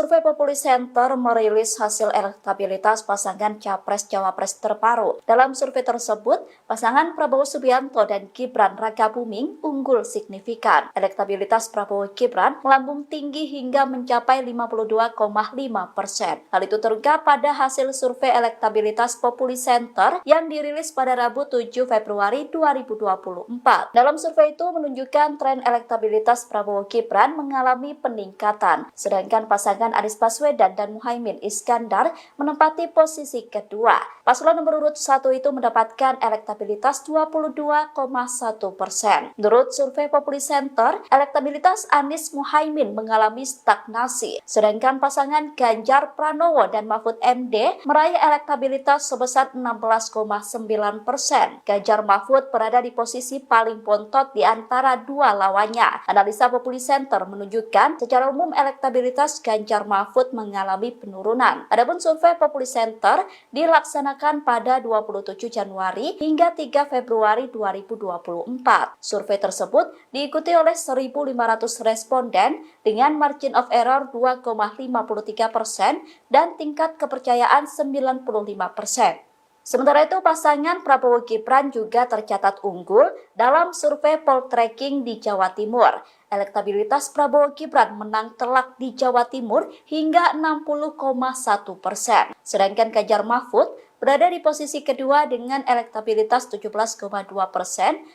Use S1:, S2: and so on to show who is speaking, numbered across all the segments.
S1: Survei Populi Center merilis hasil elektabilitas pasangan Capres-Cawapres terbaru. Dalam survei tersebut, pasangan Prabowo Subianto dan Gibran Rakabuming unggul signifikan. Elektabilitas Prabowo Gibran melambung tinggi hingga mencapai 52,5%. Hal itu terungkap pada hasil survei elektabilitas Populi Center yang dirilis pada Rabu 7 Februari 2024. Dalam survei itu menunjukkan tren elektabilitas Prabowo Gibran mengalami peningkatan, sedangkan pasangan Anies Baswedan dan Muhaimin Iskandar menempati posisi kedua. Paslon nomor urut 1 itu mendapatkan elektabilitas 22,1%. Menurut survei Populi Center, elektabilitas Anies Muhaimin mengalami stagnasi, sedangkan pasangan Ganjar Pranowo dan Mahfud MD meraih elektabilitas sebesar 16,9%. Ganjar Mahfud berada di posisi paling bontot di antara dua lawannya. Analisa Populi Center menunjukkan secara umum elektabilitas Ganjar Mahfud mengalami penurunan. Adapun survei Populi Center dilaksanakan pada 27 Januari hingga 3 Februari 2024. Survei tersebut diikuti oleh 1.500 responden dengan margin of error 2,53% dan tingkat kepercayaan 95%. Sementara itu, pasangan Prabowo Gibran juga tercatat unggul dalam survei Poltreking di Jawa Timur. Elektabilitas Prabowo Gibran menang telak di Jawa Timur hingga 60,1%. Sedangkan Ganjar Mahfud berada di posisi kedua dengan elektabilitas 17,2%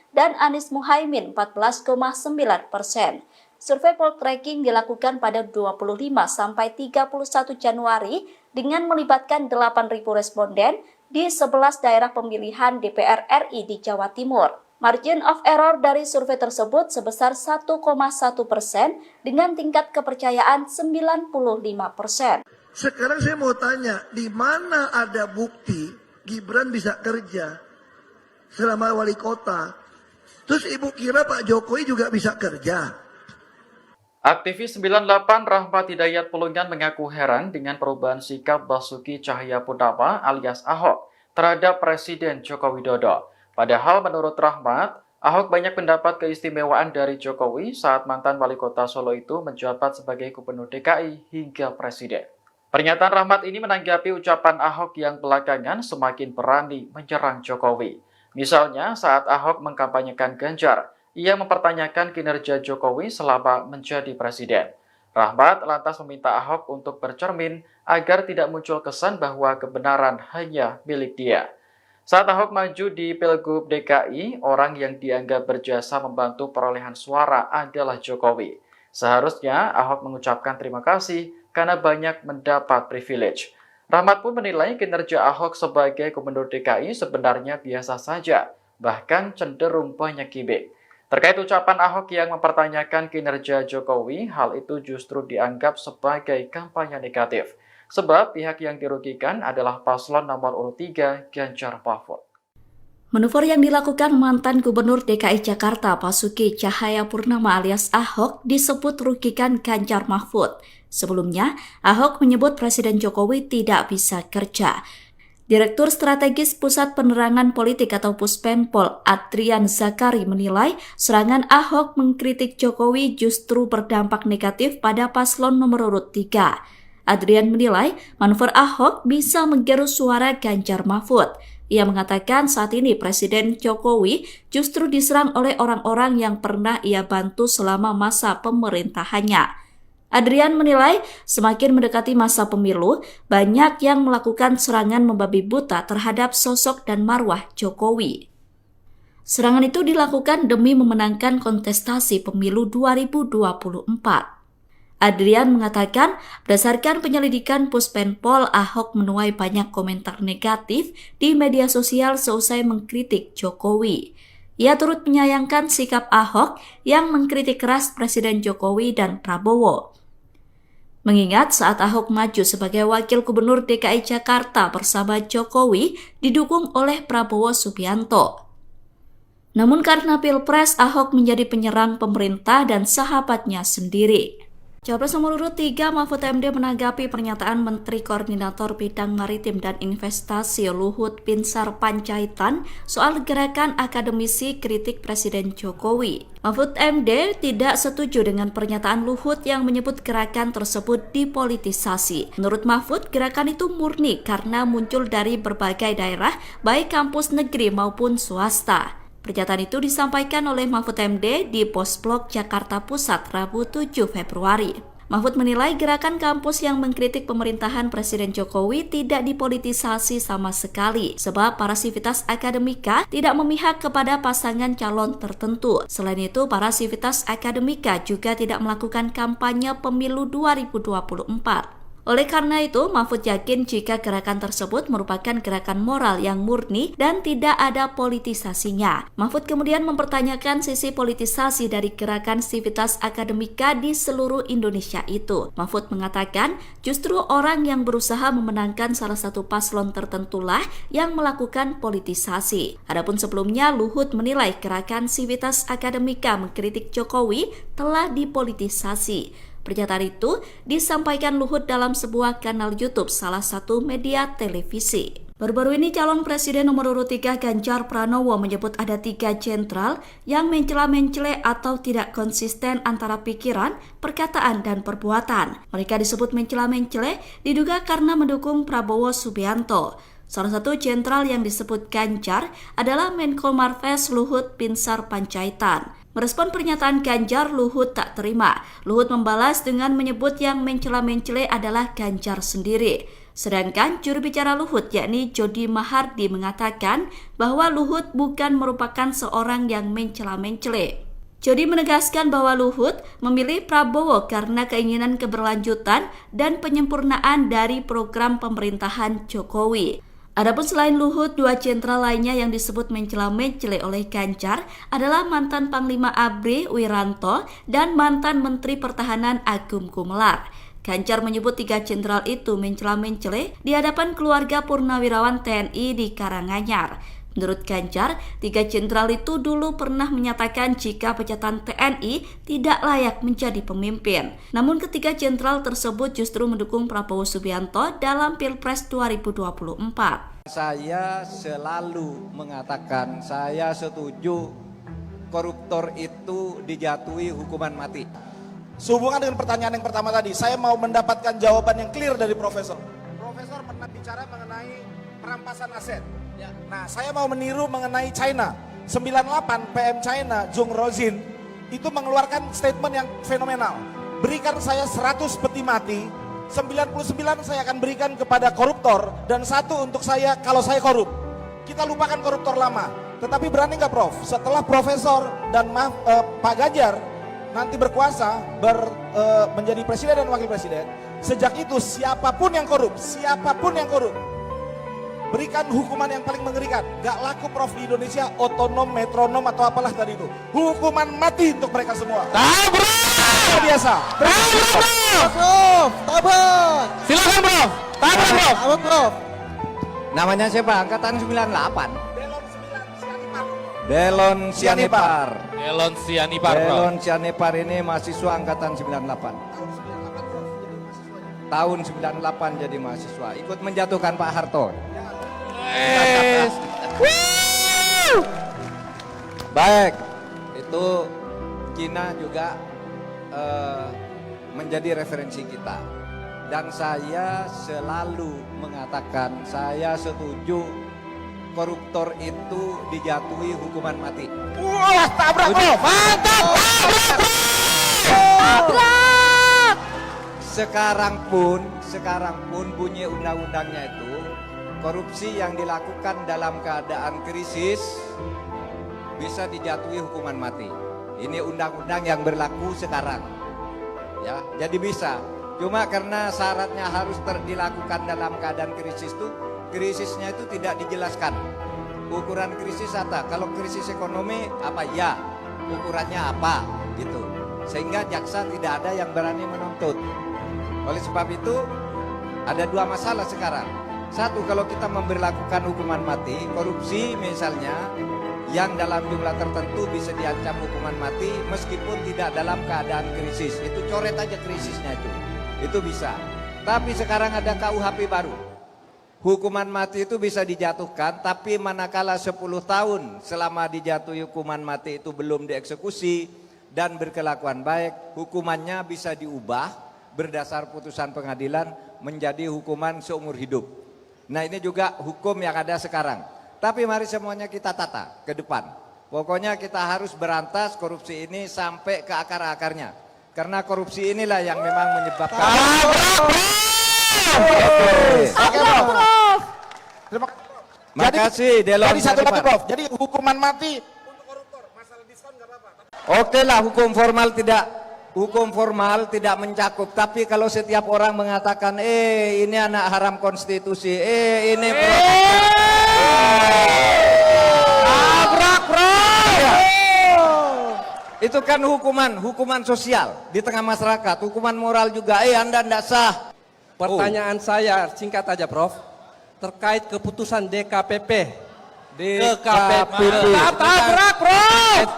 S1: dan Anies Muhaimin 14,9%. Survei Poltreking dilakukan pada 25 sampai 31 Januari dengan melibatkan 8.000 responden di 11 daerah pemilihan DPR RI di Jawa Timur. Margin of error dari survei tersebut sebesar 1,1% dengan tingkat kepercayaan 95%.
S2: Sekarang saya mau tanya, di mana ada bukti Gibran bisa kerja selama wali kota? Terus ibu kira Pak Jokowi juga bisa kerja?
S3: Aktivis 98 Rahmat Hidayat Pulungan mengaku heran dengan perubahan sikap Basuki Cahayapurnama alias Ahok terhadap Presiden Joko Widodo. Padahal menurut Rahmat, Ahok banyak mendapat keistimewaan dari Jokowi saat mantan wali kota Solo itu menjabat sebagai Gubernur DKI hingga Presiden. Pernyataan Rahmat ini menanggapi ucapan Ahok yang belakangan semakin berani menyerang Jokowi. Misalnya saat Ahok mengkampanyekan Ganjar, ia mempertanyakan kinerja Jokowi selama menjadi presiden. Rahmat lantas meminta Ahok untuk bercermin agar tidak muncul kesan bahwa kebenaran hanya milik dia. Saat Ahok maju di Pilgub DKI, orang yang dianggap berjasa membantu perolehan suara adalah Jokowi. Seharusnya Ahok mengucapkan terima kasih karena banyak mendapat privilege. Rahmat pun menilai kinerja Ahok sebagai Gubernur DKI sebenarnya biasa saja, bahkan cenderung banyak gimmick. Terkait ucapan Ahok yang mempertanyakan kinerja Jokowi, hal itu justru dianggap sebagai kampanye negatif. Sebab pihak yang dirugikan adalah paslon nomor urut 3 Ganjar Mahfud.
S1: Manuver yang dilakukan mantan Gubernur DKI Jakarta Basuki Cahayapurnama alias Ahok disebut rugikan Ganjar Mahfud. Sebelumnya, Ahok menyebut Presiden Jokowi tidak bisa kerja. Direktur Strategis Pusat Penerangan Politik atau Puspenpol, Adrian Zakari menilai serangan Ahok mengkritik Jokowi justru berdampak negatif pada paslon nomor urut 3. Adrian menilai manuver Ahok bisa menggerus suara Ganjar Mahfud. Ia mengatakan saat ini Presiden Jokowi justru diserang oleh orang-orang yang pernah ia bantu selama masa pemerintahannya. Adrian menilai semakin mendekati masa pemilu, banyak yang melakukan serangan membabi buta terhadap sosok dan marwah Jokowi. Serangan itu dilakukan demi memenangkan kontestasi pemilu 2024. Adrian mengatakan berdasarkan penyelidikan Puspenpol, Ahok menuai banyak komentar negatif di media sosial seusai mengkritik Jokowi. Ia turut menyayangkan sikap Ahok yang mengkritik keras Presiden Jokowi dan Prabowo. Mengingat saat Ahok maju sebagai Wakil Gubernur DKI Jakarta bersama Jokowi didukung oleh Prabowo Subianto. Namun karena Pilpres, Ahok menjadi penyerang pemerintah dan sahabatnya sendiri. Capres nomor urut 3 Mahfud MD menanggapi pernyataan Menteri Koordinator Bidang Maritim dan Investasi Luhut Binsar Panjaitan soal gerakan akademisi kritik Presiden Jokowi. Mahfud MD tidak setuju dengan pernyataan Luhut yang menyebut gerakan tersebut dipolitisasi. Menurut Mahfud, gerakan itu murni karena muncul dari berbagai daerah, baik kampus negeri maupun swasta. Pernyataan itu disampaikan oleh Mahfud MD di Posblok Jakarta Pusat Rabu 7 Februari. Mahfud menilai gerakan kampus yang mengkritik pemerintahan Presiden Jokowi tidak dipolitisasi sama sekali, sebab para sivitas akademika tidak memihak kepada pasangan calon tertentu. Selain itu, para sivitas akademika juga tidak melakukan kampanye pemilu 2024. Oleh karena itu, Mahfud yakin jika gerakan tersebut merupakan gerakan moral yang murni dan tidak ada politisasinya. Mahfud kemudian mempertanyakan sisi politisasi dari gerakan sivitas akademika di seluruh Indonesia itu. Mahfud mengatakan justru orang yang berusaha memenangkan salah satu paslon tertentulah yang melakukan politisasi. Adapun sebelumnya, Luhut menilai gerakan sivitas akademika mengkritik Jokowi telah dipolitisasi. Pernyataan itu disampaikan Luhut dalam sebuah kanal YouTube salah satu media televisi. Baru-baru ini calon presiden nomor urut 3 Ganjar Pranowo menyebut ada 3 jenderal yang mencela-mencele atau tidak konsisten antara pikiran, perkataan, dan perbuatan. Mereka disebut mencela-mencele diduga karena mendukung Prabowo Subianto. Salah satu jenderal yang disebut Ganjar adalah Menko Marves Luhut Binsar Panjaitan. Merespon pernyataan Ganjar, Luhut tak terima. Luhut membalas dengan menyebut yang mencela-mencele adalah Ganjar sendiri. Sedangkan juru bicara Luhut yakni Jody Mahardi mengatakan bahwa Luhut bukan merupakan seorang yang mencela-mencele. Jody menegaskan bahwa Luhut memilih Prabowo karena keinginan keberlanjutan dan penyempurnaan dari program pemerintahan Jokowi. Adapun selain Luhut, 2 jenderal lainnya yang disebut mencela-mencele oleh Ganjar adalah mantan Panglima ABRI Wiranto dan mantan Menteri Pertahanan Agung Gumelar. Ganjar menyebut 3 jenderal itu mencela-mencele di hadapan keluarga purnawirawan TNI di Karanganyar. Menurut Ganjar, 3 jenderal itu dulu pernah menyatakan jika pejabat TNI tidak layak menjadi pemimpin. Namun ketiga jenderal tersebut justru mendukung Prabowo Subianto dalam Pilpres 2024.
S4: Saya selalu mengatakan saya setuju koruptor itu dijatuhi hukuman mati.
S5: Sehubungan dengan pertanyaan yang pertama tadi, saya mau mendapatkan jawaban yang clear dari Profesor. Profesor pernah bicara mengenai perampasan aset. Nah, saya mau meniru mengenai China. 98 PM China, Zhong Rozin, itu mengeluarkan statement yang fenomenal. Berikan saya 100 peti mati, 99 saya akan berikan kepada koruptor, dan 1 untuk saya kalau saya korup. Kita lupakan koruptor lama. Tetapi berani nggak Prof? Setelah Profesor dan Pak Ganjar nanti berkuasa, menjadi presiden dan wakil presiden, sejak itu siapapun yang korup, berikan hukuman yang paling mengerikan. Gak laku Prof di Indonesia, otonom, metronom atau apalah tadi itu. Hukuman mati untuk mereka semua. Luar biasa.
S4: Prof, tabak.
S5: Silakan Prof.
S4: Tabak Prof. Namanya siapa? Angkatan 98. Delon Sianipar. Delon Sianipar ini mahasiswa angkatan 98. Tahun 98 jadi mahasiswa. Ikut menjatuhkan Pak Harto. Baik, itu Cina juga menjadi referensi kita. Dan saya selalu mengatakan saya setuju koruptor itu dijatuhi hukuman mati.
S5: Wah, tabrak Prof. Mantap.
S4: Tabrak. Sekarang pun bunyi undang-undangnya itu korupsi yang dilakukan dalam keadaan krisis bisa dijatuhi hukuman mati. Ini undang-undang yang berlaku sekarang. Ya, jadi bisa. Cuma karena syaratnya harus dilakukan dalam keadaan krisis itu, krisisnya itu tidak dijelaskan. Ukuran krisis apa? Kalau krisis ekonomi apa? Ya, ukurannya apa? Gitu. Sehingga jaksa tidak ada yang berani menuntut. Oleh sebab itu ada 2 masalah sekarang. 1, kalau kita memberlakukan hukuman mati, korupsi misalnya, yang dalam jumlah tertentu bisa diancam hukuman mati meskipun tidak dalam keadaan krisis. Itu coret aja krisisnya itu bisa. Tapi sekarang ada KUHP baru. Hukuman mati itu bisa dijatuhkan, tapi manakala 10 tahun selama dijatuhi hukuman mati itu belum dieksekusi dan berkelakuan baik, hukumannya bisa diubah berdasar putusan pengadilan menjadi hukuman seumur hidup. Nah, ini juga hukum yang ada sekarang. Tapi mari semuanya kita tata ke depan. Pokoknya kita harus berantas korupsi ini sampai ke akar-akarnya. Karena korupsi inilah yang memang menyebabkan.
S5: Terima kasih.
S4: Makasih, Delon.
S5: Jadi satu lagi, Prof. Jadi hukuman mati untuk koruptor, masalah diskon nggak apa-apa.
S4: Oke lah, hukum formal tidak mencakup. Tapi kalau setiap orang mengatakan, ini anak haram konstitusi, ini itu kan hukuman sosial di tengah masyarakat. Hukuman moral juga, Anda tidak sah.
S6: Pertanyaan saya singkat aja, Prof. Terkait keputusan DKPP.
S5: Tabrak, Prof.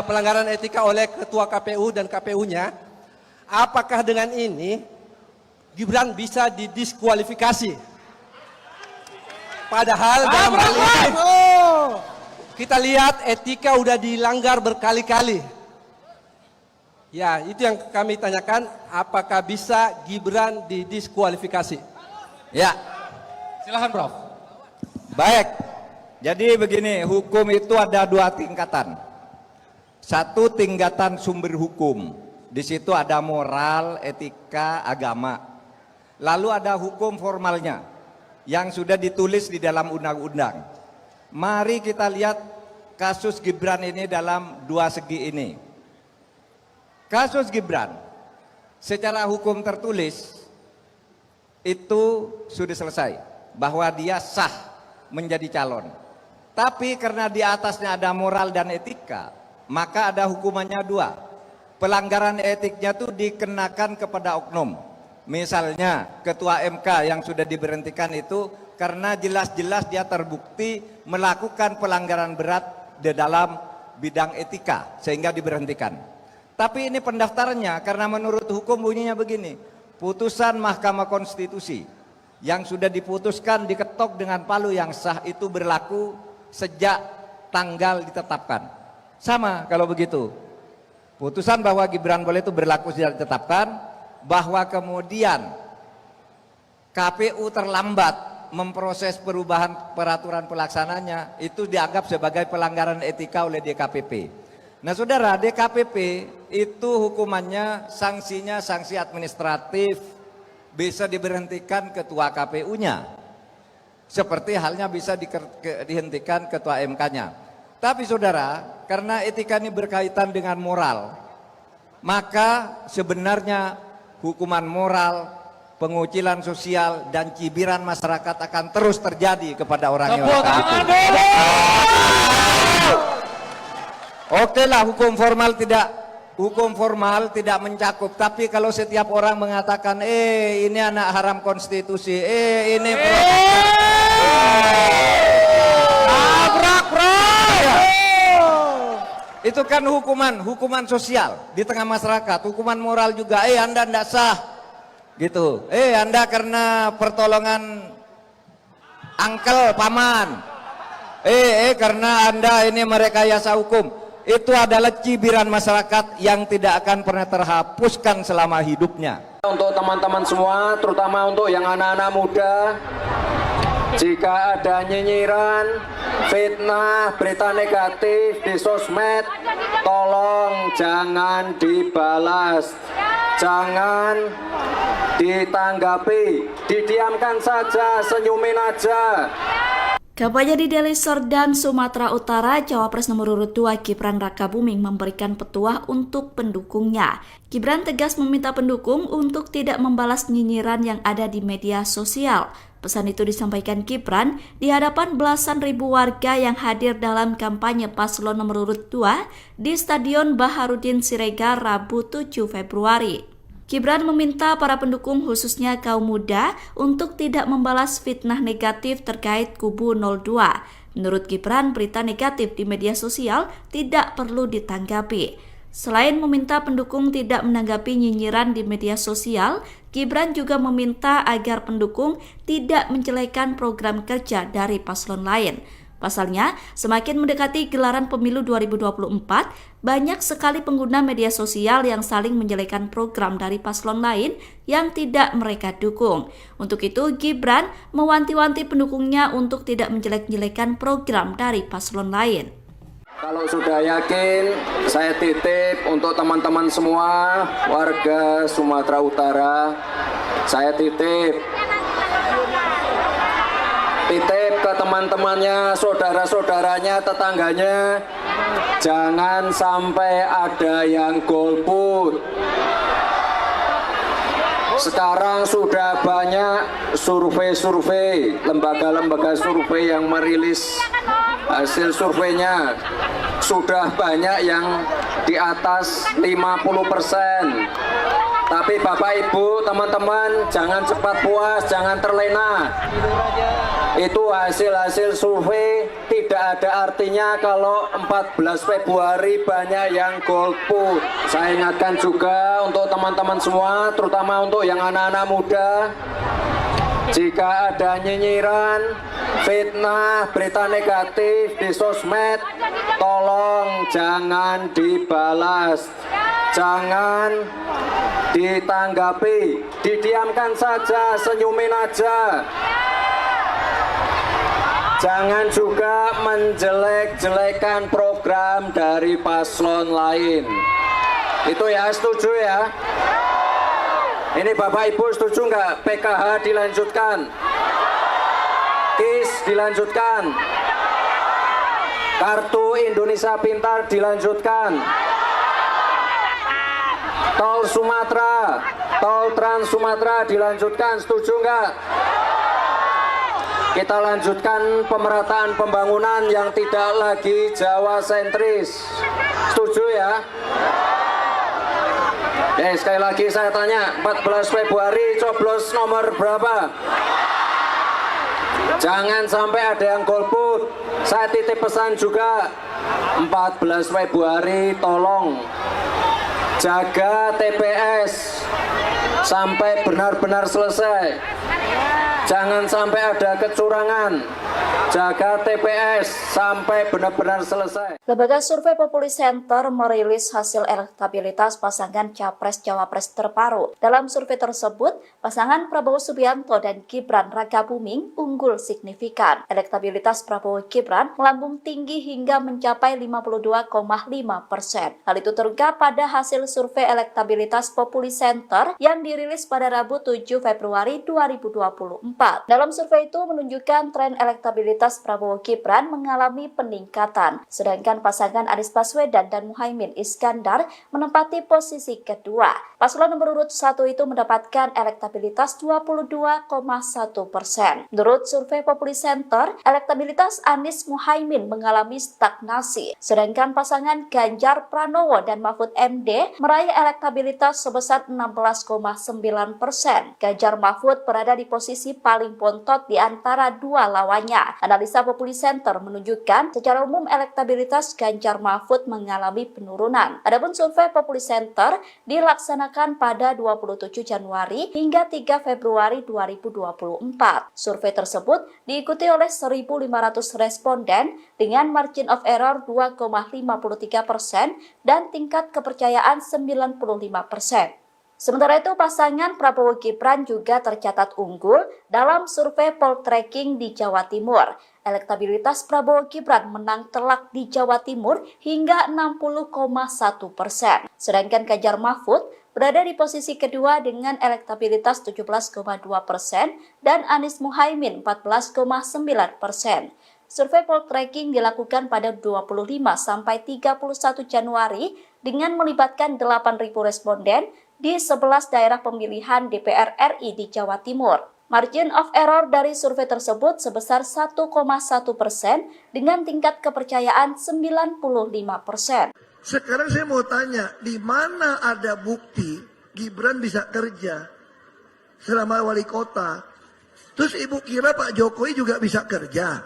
S6: Pelanggaran etika oleh Ketua KPU dan KPU-nya. Apakah dengan ini Gibran bisa didiskualifikasi? Padahal dalam hal ini kita lihat etika udah dilanggar berkali-kali. Ya, itu yang kami tanyakan, apakah bisa Gibran didiskualifikasi?
S4: Ya,
S6: Silahkan, Prof.
S4: baik. Jadi begini, hukum itu ada 2 tingkatan. Satu tingkatan sumber hukum. Di situ ada moral, etika, agama. Lalu ada hukum formalnya yang sudah ditulis di dalam undang-undang. Mari kita lihat kasus Gibran ini dalam 2 segi ini. Kasus Gibran secara hukum tertulis itu sudah selesai bahwa dia sah menjadi calon. Tapi karena di atasnya ada moral dan etika, maka ada hukumannya 2. Pelanggaran etiknya itu dikenakan kepada oknum. Misalnya Ketua MK yang sudah diberhentikan itu karena jelas-jelas dia terbukti melakukan pelanggaran berat di dalam bidang etika sehingga diberhentikan. Tapi ini pendaftarannya karena menurut hukum bunyinya begini. Putusan Mahkamah Konstitusi yang sudah diputuskan diketok dengan palu yang sah itu berlaku sejak tanggal ditetapkan. Sama kalau begitu. Putusan bahwa Gibran boleh itu berlaku sejak ditetapkan, bahwa kemudian KPU terlambat memproses perubahan peraturan pelaksananya itu dianggap sebagai pelanggaran etika oleh DKPP. Nah saudara, DKPP itu hukumannya sanksinya sanksi administratif, bisa diberhentikan ketua KPU-nya. Seperti halnya bisa dihentikan ketua MK-nya. Tapi saudara, karena etika ini berkaitan dengan moral, maka sebenarnya hukuman moral, pengucilan sosial, dan cibiran masyarakat akan terus terjadi kepada orang yang melakukan itu. Oke lah, hukum formal tidak mencakup. Tapi kalau setiap orang mengatakan, ini anak haram konstitusi, ini itu kan hukuman sosial di tengah masyarakat. Hukuman moral juga, Anda tidak sah, gitu. Anda karena pertolongan angkel paman, karena Anda ini merekayasa hukum. Itu adalah cibiran masyarakat yang tidak akan pernah terhapuskan selama hidupnya.
S7: Untuk teman-teman semua, terutama untuk yang anak-anak muda, jika ada nyinyiran, fitnah, berita negatif di sosmed, tolong jangan dibalas, jangan ditanggapi, didiamkan saja, senyumin aja.
S1: Kampanye di Deli Serdang, Sumatera Utara, Cawapres nomor urut 2 Gibran Rakabuming memberikan petuah untuk pendukungnya. Gibran tegas meminta pendukung untuk tidak membalas nyinyiran yang ada di media sosial. Pesan itu disampaikan Gibran di hadapan belasan ribu warga yang hadir dalam kampanye paslon nomor urut 2 di Stadion Baharudin Siregar Rabu 7 Februari. Gibran meminta para pendukung khususnya kaum muda untuk tidak membalas fitnah negatif terkait kubu 02. Menurut Gibran, berita negatif di media sosial tidak perlu ditanggapi. Selain meminta pendukung tidak menanggapi nyinyiran di media sosial, Gibran juga meminta agar pendukung tidak menjelekan program kerja dari paslon lain. Pasalnya, semakin mendekati gelaran pemilu 2024, banyak sekali pengguna media sosial yang saling menjelekan program dari paslon lain yang tidak mereka dukung. Untuk itu, Gibran mewanti-wanti pendukungnya untuk tidak menjelek-jelekan program dari paslon lain.
S7: Kalau sudah yakin, saya titip untuk teman-teman semua warga Sumatera Utara, saya titip ke teman-temannya, saudara-saudaranya, tetangganya, jangan sampai ada yang golput. Sekarang sudah banyak survei-survei, lembaga-lembaga survei yang merilis hasil surveinya. Sudah banyak yang di atas 50%. Tapi Bapak Ibu, teman-teman, jangan cepat puas, jangan terlena. Itu hasil-hasil survei, tidak ada artinya kalau 14 Februari banyak yang golput. Saya ingatkan juga untuk teman-teman semua, terutama untuk yang anak-anak muda, jika ada nyinyiran, fitnah, berita negatif di sosmed, tolong jangan dibalas, jangan ditanggapi, didiamkan saja, senyumin aja. Jangan juga menjelek-jelekan program dari paslon lain. Itu ya, setuju ya? Ini Bapak Ibu setuju nggak PKH dilanjutkan? KIS dilanjutkan? Kartu Indonesia Pintar dilanjutkan? Tol Sumatera, Tol Trans Sumatera dilanjutkan, setuju nggak? Kita lanjutkan pemerataan pembangunan yang tidak lagi Jawa sentris. Setuju ya? Sekali lagi saya tanya, 14 Februari coblos nomor berapa? Jangan sampai ada yang golput. Saya titip pesan juga, 14 Februari tolong jaga TPS sampai benar-benar selesai. Jangan sampai ada kecurangan. Jaga TPS sampai benar-benar selesai.
S1: Lembaga Survei Populi Center merilis hasil elektabilitas pasangan Capres-Cawapres terbaru. Dalam survei tersebut, pasangan Prabowo Subianto dan Gibran Rakabuming unggul signifikan. Elektabilitas Prabowo Gibran melambung tinggi hingga mencapai 52,5%. Hal itu terungkap pada hasil survei elektabilitas Populi Center yang dirilis pada Rabu 7 Februari 2024. Dalam survei itu menunjukkan tren elektabilitas Prabowo Gibran mengalami peningkatan, sedangkan pasangan Anies Baswedan dan Muhaimin Iskandar menempati posisi kedua. Paslon nomor urut 1 itu mendapatkan elektabilitas 22,1%. Menurut survei Populi Center, elektabilitas Anies Muhaimin mengalami stagnasi, sedangkan pasangan Ganjar Pranowo dan Mahfud MD meraih elektabilitas sebesar 16,9%. Ganjar Mahfud berada di posisi paling bontot di antara dua lawannya. Analisa Populi Center menunjukkan secara umum elektabilitas Ganjar Mahfud mengalami penurunan. Adapun survei Populi Center dilaksanakan pada 27 Januari hingga 3 Februari 2024. Survei tersebut diikuti oleh 1.500 responden dengan margin of error 2,53% dan tingkat kepercayaan 95%. Sementara itu, pasangan Prabowo Gibran juga tercatat unggul dalam survei poltreking di Jawa Timur. Elektabilitas Prabowo Gibran menang telak di Jawa Timur hingga 60,1%. Sedangkan Ganjar Mahfud berada di posisi kedua dengan elektabilitas 17,2% dan Anies Muhaimin 14,9%. Survei poltreking dilakukan pada 25 sampai 31 Januari dengan melibatkan 8.000 responden di 11 daerah pemilihan DPR RI di Jawa Timur. Margin of error dari survei tersebut sebesar 1,1% dengan tingkat kepercayaan 95%.
S2: Sekarang saya mau tanya, di mana ada bukti Gibran bisa kerja selama wali kota? Terus ibu kira Pak Jokowi juga bisa kerja?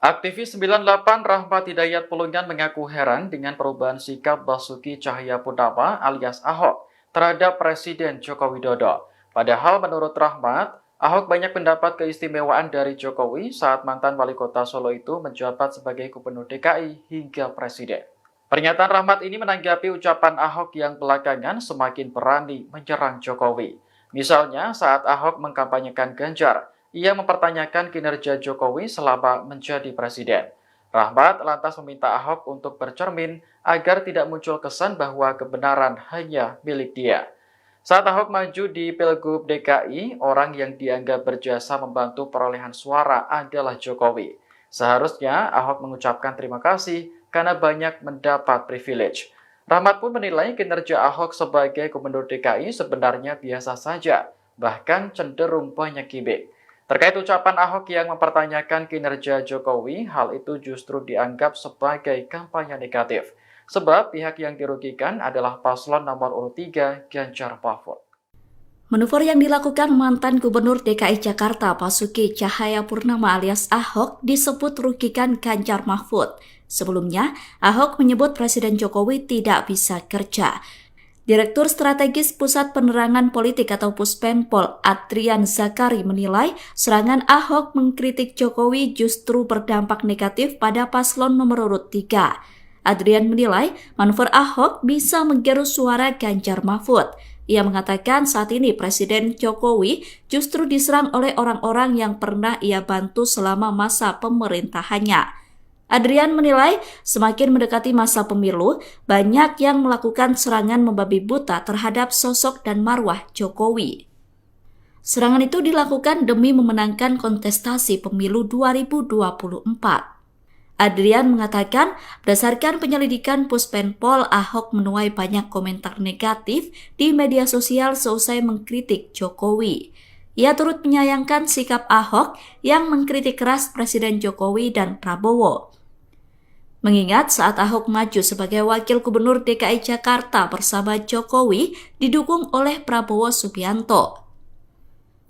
S3: Aktivis 98 Rahmat Hidayat Pulungan mengaku heran dengan perubahan sikap Basuki Cahayapurnama alias Ahok terhadap Presiden Joko Widodo. Padahal menurut Rahmat, Ahok banyak mendapat keistimewaan dari Jokowi saat mantan wali kota Solo itu menjabat sebagai Gubernur DKI hingga Presiden. Pernyataan Rahmat ini menanggapi ucapan Ahok yang belakangan semakin berani menyerang Jokowi. Misalnya saat Ahok mengkampanyekan Ganjar, ia mempertanyakan kinerja Jokowi selama menjadi presiden. Rahmat lantas meminta Ahok untuk bercermin agar tidak muncul kesan bahwa kebenaran hanya milik dia. Saat Ahok maju di Pilgub DKI, orang yang dianggap berjasa membantu perolehan suara adalah Jokowi. Seharusnya Ahok mengucapkan terima kasih karena banyak mendapat privilege. Rahmat pun menilai kinerja Ahok sebagai Gubernur DKI sebenarnya biasa saja, bahkan cenderung banyak gimmick. Terkait ucapan Ahok yang mempertanyakan kinerja Jokowi, hal itu justru dianggap sebagai kampanye negatif. Sebab pihak yang dirugikan adalah paslon nomor urut 3 Ganjar Mahfud.
S1: Manuver yang dilakukan mantan Gubernur DKI Jakarta Basuki Cahayapurnama alias Ahok disebut rugikan Ganjar Mahfud. Sebelumnya, Ahok menyebut Presiden Jokowi tidak bisa kerja. Direktur Strategis Pusat Penerangan Politik atau Puspenpol, Adrian Zakari menilai serangan Ahok mengkritik Jokowi justru berdampak negatif pada paslon nomor urut 3. Adrian menilai manuver Ahok bisa menggerus suara Ganjar Mahfud. Ia mengatakan saat ini Presiden Jokowi justru diserang oleh orang-orang yang pernah ia bantu selama masa pemerintahannya. Adrian menilai semakin mendekati masa pemilu, banyak yang melakukan serangan membabi buta terhadap sosok dan marwah Jokowi. Serangan itu dilakukan demi memenangkan kontestasi pemilu 2024. Adrian mengatakan, berdasarkan penyelidikan Puspenpol, Ahok menuai banyak komentar negatif di media sosial seusai mengkritik Jokowi. Ia turut menyayangkan sikap Ahok yang mengkritik keras Presiden Jokowi dan Prabowo. Mengingat saat Ahok maju sebagai Wakil Gubernur DKI Jakarta bersama Jokowi didukung oleh Prabowo Subianto.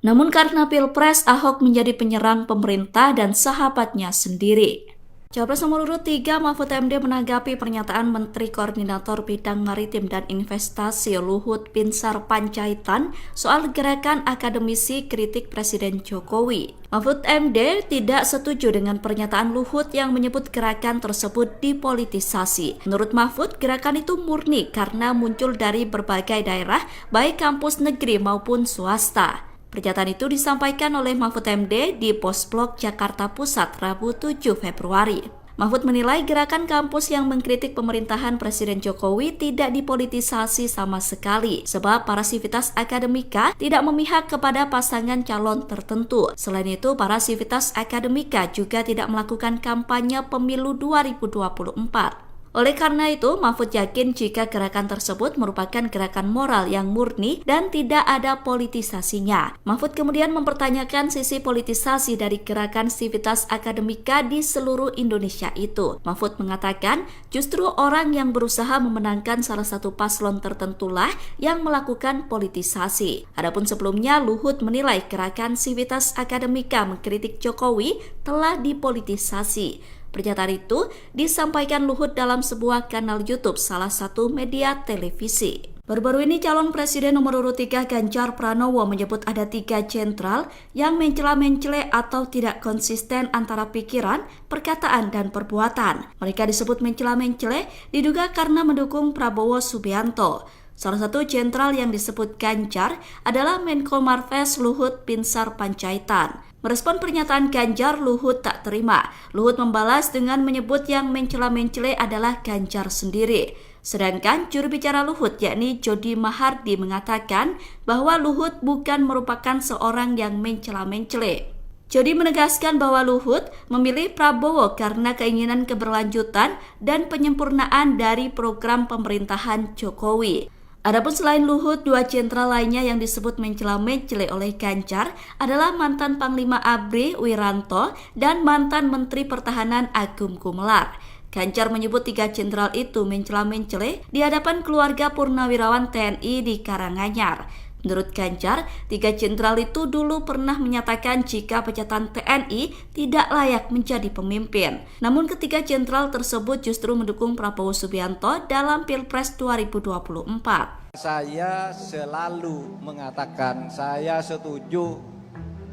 S1: Namun karena Pilpres, Ahok menjadi penyerang pemerintah dan sahabatnya sendiri. Cawapres nomor urut 3 Mahfud MD menanggapi pernyataan Menteri Koordinator Bidang Maritim dan Investasi Luhut Binsar Panjaitan soal gerakan akademisi kritik Presiden Jokowi. Mahfud MD tidak setuju dengan pernyataan Luhut yang menyebut gerakan tersebut dipolitisasi. Menurut Mahfud, gerakan itu murni karena muncul dari berbagai daerah, baik kampus negeri maupun swasta. Pernyataan itu disampaikan oleh Mahfud MD di Posblok Jakarta Pusat Rabu 7 Februari. Mahfud menilai gerakan kampus yang mengkritik pemerintahan Presiden Jokowi tidak dipolitisasi sama sekali, sebab para sivitas akademika tidak memihak kepada pasangan calon tertentu. Selain itu, para sivitas akademika juga tidak melakukan kampanye pemilu 2024. Oleh karena itu, Mahfud yakin jika gerakan tersebut merupakan gerakan moral yang murni dan tidak ada politisasinya. Mahfud kemudian mempertanyakan sisi politisasi dari gerakan sivitas akademika di seluruh Indonesia itu. Mahfud mengatakan justru orang yang berusaha memenangkan salah satu paslon tertentulah yang melakukan politisasi. Adapun sebelumnya, Luhut menilai gerakan sivitas akademika mengkritik Jokowi telah dipolitisasi. Pernyataan itu disampaikan Luhut dalam sebuah kanal YouTube salah satu media televisi. Baru-baru ini calon presiden nomor urut 3 Ganjar Pranowo menyebut ada 3 jenderal yang mencela-mencele atau tidak konsisten antara pikiran, perkataan, dan perbuatan. Mereka disebut mencela-mencele diduga karena mendukung Prabowo Subianto. Salah satu jenderal yang disebut Ganjar adalah Menko Marves Luhut Binsar Panjaitan. Merespon pernyataan Ganjar, Luhut tak terima. Luhut membalas dengan menyebut yang mencela-mencele adalah Ganjar sendiri. Sedangkan juru bicara Luhut yakni Jody Mahardi mengatakan bahwa Luhut bukan merupakan seorang yang mencela-mencele. Jody menegaskan bahwa Luhut memilih Prabowo karena keinginan keberlanjutan dan penyempurnaan dari program pemerintahan Jokowi. Adapun selain Luhut, 2 jenderal lainnya yang disebut mencela-mencele oleh Ganjar adalah mantan Panglima ABRI Wiranto dan mantan Menteri Pertahanan Agung Gumelar. Ganjar menyebut 3 jenderal itu mencela-mencele di hadapan keluarga purnawirawan TNI di Karanganyar. Menurut Ganjar, 3 jenderal itu dulu pernah menyatakan jika pejabat TNI tidak layak menjadi pemimpin. Namun ketiga jenderal tersebut justru mendukung Prabowo Subianto dalam Pilpres 2024.
S4: Saya selalu mengatakan saya setuju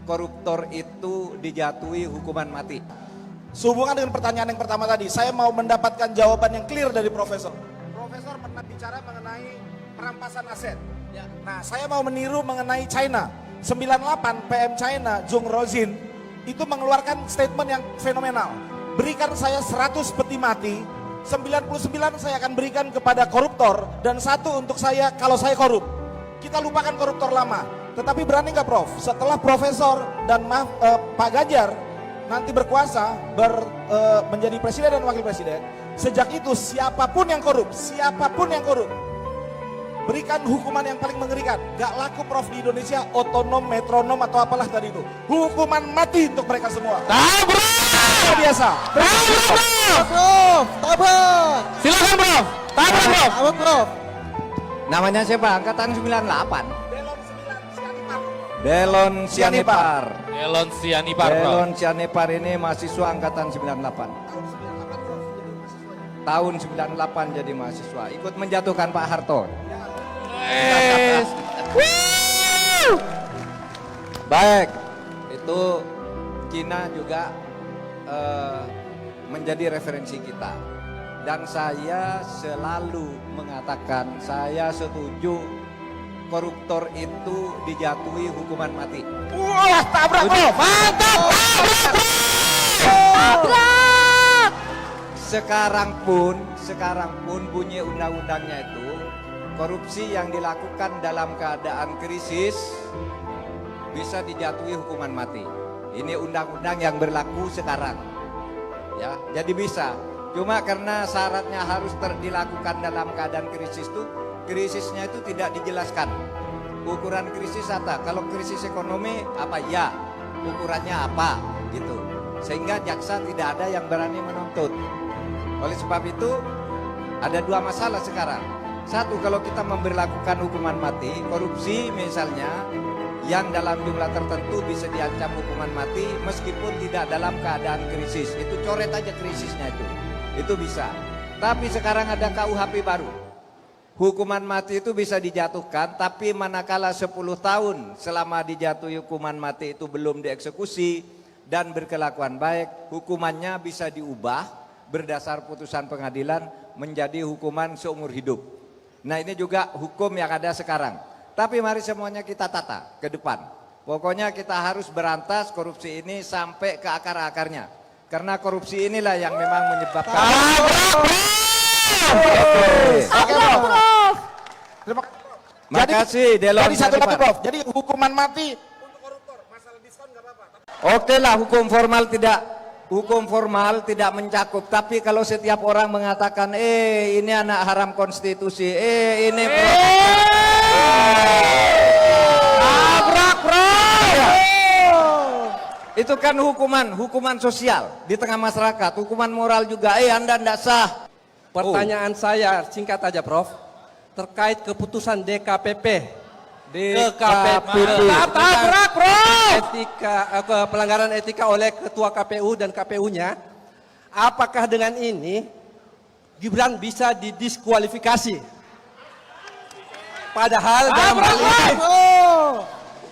S4: koruptor itu dijatuhi hukuman mati.
S5: Sehubungan dengan pertanyaan yang pertama tadi, saya mau mendapatkan jawaban yang clear dari Profesor. Profesor pernah bicara mengenai perampasan aset. Nah, saya mau meniru mengenai China. 98 PM China, Zhong Rozin, itu mengeluarkan statement yang fenomenal. Berikan saya 100 peti mati, 99 saya akan berikan kepada koruptor, dan 1 untuk saya kalau saya korup. Kita lupakan koruptor lama. Tetapi berani nggak Prof? Setelah Profesor dan Pak Ganjar nanti berkuasa menjadi presiden dan wakil presiden, sejak itu siapapun yang korup, berikan hukuman yang paling mengerikan. Gak laku Prof di Indonesia, otonom, metronom atau apalah tadi itu. Hukuman mati untuk mereka semua. Tabrak! Biasa.
S6: Prof, tabrak. Silakan Prof. Tabrak Prof.
S4: Namanya siapa? Angkatan 98. Delon Sianipar. Delon Sianipar ini mahasiswa angkatan 98. Tahun 98 jadi mahasiswa. Ikut menjatuhkan Pak Harto. Baik, itu Cina juga menjadi referensi kita. Dan saya selalu mengatakan saya setuju koruptor itu dijatuhi hukuman mati.
S5: Wah, tabrak Bro. Mantap.
S1: Tabrak!
S4: Sekarang pun bunyi undang-undangnya itu korupsi yang dilakukan dalam keadaan krisis bisa dijatuhi hukuman mati. Ini undang-undang yang berlaku sekarang. Ya, jadi bisa. Cuma karena syaratnya harus dilakukan dalam keadaan krisis itu, krisisnya itu tidak dijelaskan. Ukuran krisis apa? Kalau krisis ekonomi apa? Ya, ukurannya apa? Gitu. Sehingga jaksa tidak ada yang berani menuntut. Oleh sebab itu ada 2 masalah sekarang. Satu, kalau kita memberlakukan hukuman mati, korupsi misalnya, yang dalam jumlah tertentu bisa diancam hukuman mati meskipun tidak dalam keadaan krisis. Itu coret aja krisisnya itu bisa. Tapi sekarang ada KUHP baru. Hukuman mati itu bisa dijatuhkan, tapi manakala 10 tahun selama dijatuhi hukuman mati itu belum dieksekusi dan berkelakuan baik, hukumannya bisa diubah berdasar putusan pengadilan menjadi hukuman seumur hidup. Nah, ini juga hukum yang ada sekarang. Tapi mari semuanya kita tata ke depan. Pokoknya kita harus berantas korupsi ini sampai ke akar-akarnya. Karena korupsi inilah yang memang menyebabkan.
S5: Terima kasih.
S4: Makasih Delon.
S5: Jadi satu lagi Prof. Jadi hukuman mati untuk koruptor, masalah diskon nggak apa-apa.
S4: Oke lah, hukum formal tidak mencakup. Tapi kalau setiap orang mengatakan, ini anak haram konstitusi, ini tabrak Prof. Itu kan hukuman sosial di tengah masyarakat, hukuman moral juga. Anda tidak sah.
S6: Pertanyaan saya singkat aja Prof. Terkait keputusan DKPP. Tabrak Prof. Pelanggaran etika oleh Ketua KPU dan KPU-nya. Apakah dengan ini Gibran bisa didiskualifikasi? Padahal dalam hal ini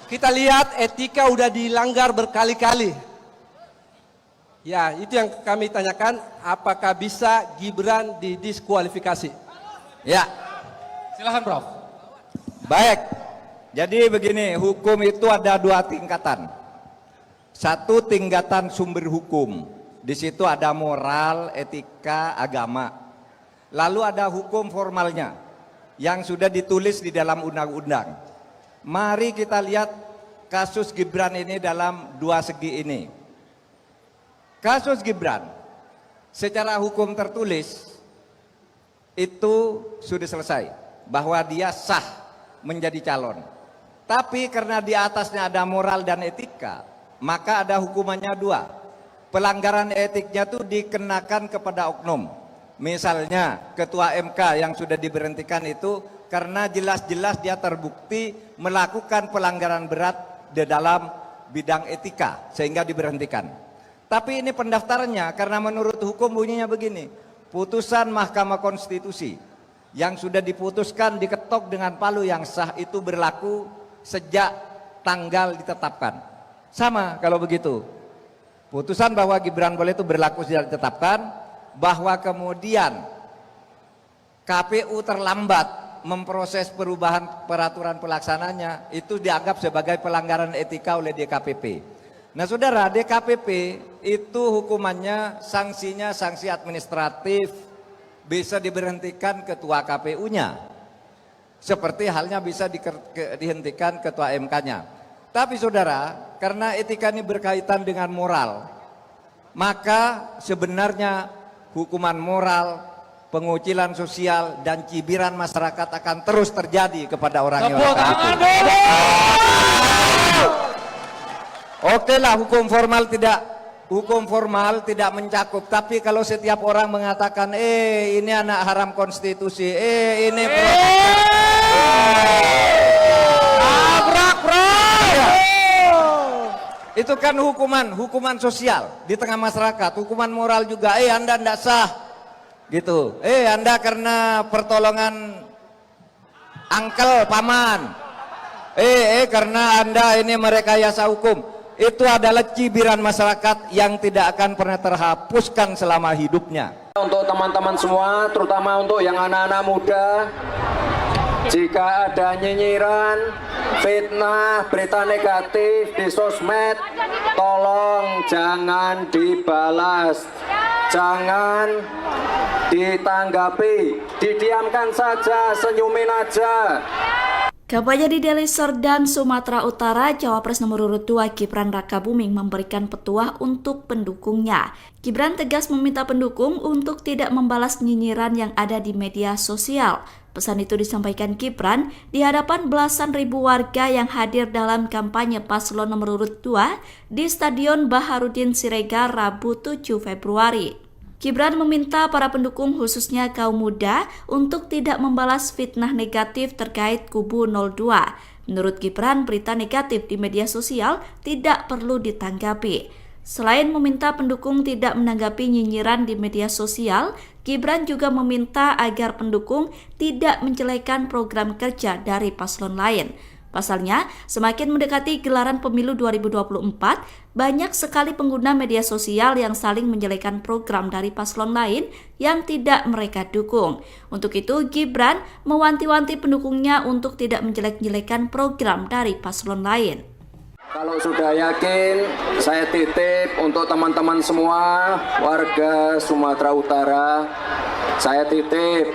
S6: kita lihat etika udah dilanggar berkali-kali. Ya, itu yang kami tanyakan, apakah bisa Gibran didiskualifikasi?
S4: Ya,
S6: Silahkan Prof.
S4: baik. Jadi begini, hukum itu ada 2 tingkatan. Satu, tingkatan sumber hukum. Di situ ada moral, etika, agama. Lalu ada hukum formalnya yang sudah ditulis di dalam undang-undang. Mari kita lihat kasus Gibran ini dalam 2 segi ini. Kasus Gibran secara hukum tertulis itu sudah selesai, bahwa dia sah menjadi calon. Tapi karena di atasnya ada moral dan etika, maka ada hukumannya 2. Pelanggaran etiknya itu dikenakan kepada oknum. Misalnya ketua MK yang sudah diberhentikan itu karena jelas-jelas dia terbukti melakukan pelanggaran berat di dalam bidang etika sehingga diberhentikan. Tapi ini pendaftarannya karena menurut hukum bunyinya begini, putusan Mahkamah Konstitusi yang sudah diputuskan diketok dengan palu yang sah itu berlaku sejak tanggal ditetapkan. Sama kalau begitu. Putusan bahwa Gibran boleh itu berlaku sejak ditetapkan, bahwa kemudian KPU terlambat memproses perubahan peraturan pelaksananya itu dianggap sebagai pelanggaran etika oleh DKPP. Nah saudara, DKPP itu hukumannya, sanksinya sanksi administratif, bisa diberhentikan ketua KPU-nya. Seperti halnya bisa dihentikan ketua MK-nya. Tapi saudara, karena etika ini berkaitan dengan moral, maka sebenarnya hukuman moral, pengucilan sosial, dan cibiran masyarakat akan terus terjadi kepada orang-orang itu. Oke lah, hukum formal tidak mencakup. Tapi kalau setiap orang mengatakan, ini anak haram konstitusi, ini itu kan hukuman sosial di tengah masyarakat. Hukuman moral juga, Anda tidak sah, gitu. Anda karena pertolongan angkel paman, karena Anda ini merekayasa hukum. Itu adalah cibiran masyarakat yang tidak akan pernah terhapuskan selama hidupnya.
S7: Untuk teman-teman semua, terutama untuk yang anak-anak muda, jika ada nyinyiran, fitnah, berita negatif di sosmed, tolong jangan dibalas, jangan ditanggapi, didiamkan saja, senyumin aja.
S1: Kampanye di Deli Serdang, Sumatera Utara, Cawapres nomor urut 2 Gibran Rakabuming memberikan petuah untuk pendukungnya. Gibran tegas meminta pendukung untuk tidak membalas nyinyiran yang ada di media sosial. Pesan itu disampaikan Gibran di hadapan belasan ribu warga yang hadir dalam kampanye paslon nomor urut 2 di Stadion Baharudin Siregar Rabu 7 Februari. Gibran meminta para pendukung khususnya kaum muda untuk tidak membalas fitnah negatif terkait kubu 02. Menurut Gibran, berita negatif di media sosial tidak perlu ditanggapi. Selain meminta pendukung tidak menanggapi nyinyiran di media sosial, Gibran juga meminta agar pendukung tidak menjelekan program kerja dari paslon lain. Pasalnya, semakin mendekati gelaran pemilu 2024, banyak sekali pengguna media sosial yang saling menjelekan program dari paslon lain yang tidak mereka dukung. Untuk itu, Gibran mewanti-wanti pendukungnya untuk tidak menjelek-jelekan program dari paslon lain.
S7: Kalau sudah yakin, saya titip untuk teman-teman semua, warga Sumatera Utara, saya titip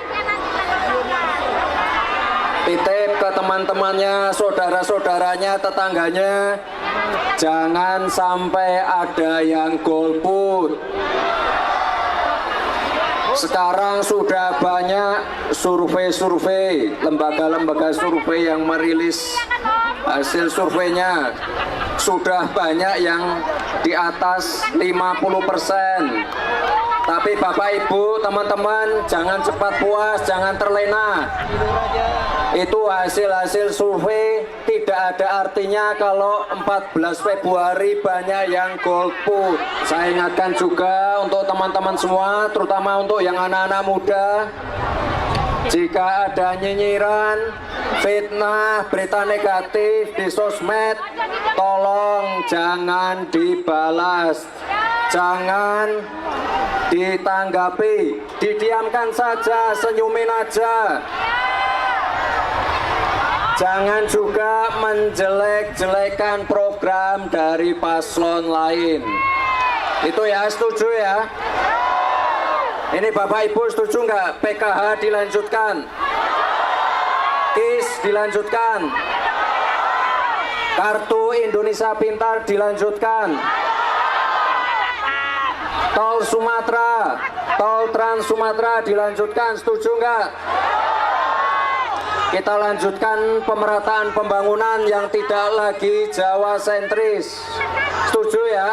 S7: ke teman-temannya, saudara-saudaranya, tetangganya, jangan sampai ada yang golput. Sekarang sudah banyak survei, lembaga-lembaga survei yang merilis hasil surveinya. Sudah banyak yang di atas 50%. Tapi Bapak Ibu, teman-teman, jangan cepat puas, jangan terlena. Itu hasil-hasil survei, tidak ada artinya kalau 14 Februari banyak yang golput. Saya ingatkan juga untuk teman-teman semua, terutama untuk yang anak-anak muda, jika ada nyinyiran, fitnah, berita negatif di sosmed, tolong jangan dibalas, jangan ditanggapi, didiamkan saja, senyumin aja. Jangan juga menjelek-jelekan program dari paslon lain. Itu ya, setuju ya? Ini Bapak Ibu setuju nggak PKH dilanjutkan? KIS dilanjutkan? Kartu Indonesia Pintar dilanjutkan? Tol Sumatera, tol Trans Sumatera dilanjutkan, setuju nggak? Kita lanjutkan pemerataan pembangunan yang tidak lagi Jawa sentris. Setuju ya?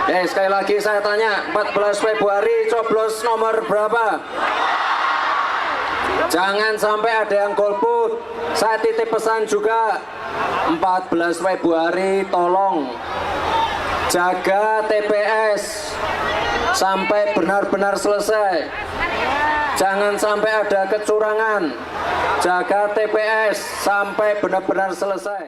S7: Sekali lagi saya tanya, 14 Februari coblos nomor berapa? Jangan sampai ada yang golput. Saya titip pesan juga 14 Februari tolong jaga TPS sampai benar-benar selesai. Jangan sampai ada kecurangan. Jaga TPS sampai benar-benar selesai.